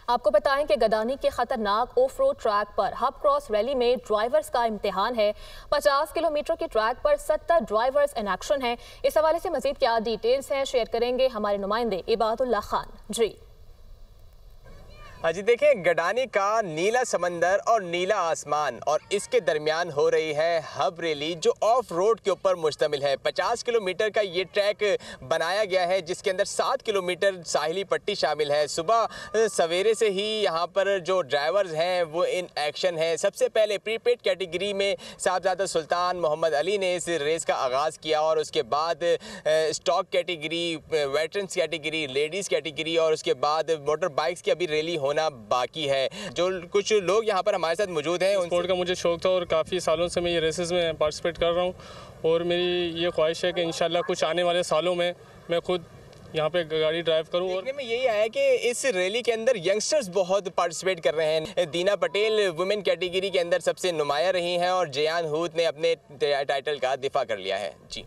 आपको बताएं कि गदानी के खतरनाक ऑफ रोड ट्रैक पर हब क्रॉस रैली में ड्राइवर्स का इम्तिहान है। 50 किलोमीटर की ट्रैक पर 70 ड्राइवर्स इन एक्शन हैं। इस हवाले से मजीद क्या डिटेल्स हैं शेयर करेंगे हमारे नुमाइंदे इबादुल्लाह खान। जी हाँ जी, देखें, गडानी का नीला समंदर और नीला आसमान और इसके दरमियान हो रही है हब रैली जो ऑफ रोड के ऊपर मुश्तमिल है। 50 किलोमीटर का ये ट्रैक बनाया गया है जिसके अंदर 7 किलोमीटर साहिली पट्टी शामिल है। सुबह सवेरे से ही यहाँ पर जो ड्राइवर्स हैं वो इन एक्शन है। सबसे पहले प्रीपेड कैटेगरी में साहबजादा सुल्तान मोहम्मद अली ने इस रेस का आगाज़ किया और उसके बाद stock category, veterans category, ladies category और उसके बाद मोटर बाइक्स की अभी रैली होना बाकी है। जो कुछ लोग यहाँ पर हमारे साथ मौजूद हैं, स्पोर्ट का मुझे शौक था और काफ़ी सालों से मैं ये रेसेस में पार्टिसिपेट कर रहा हूँ और मेरी ये ख्वाहिश है कि इंशाल्लाह कुछ आने वाले सालों में मैं खुद यहाँ पे गाड़ी ड्राइव करूँ। और देखने में यही आया कि इस रैली के अंदर यंगस्टर्स बहुत पार्टिसिपेट कर रहे हैं। दीना पटेल वुमेन कैटेगरी के अंदर सबसे नुमाया रही हैं और जयान हूत ने अपने टाइटल का दिफा कर लिया है। जी।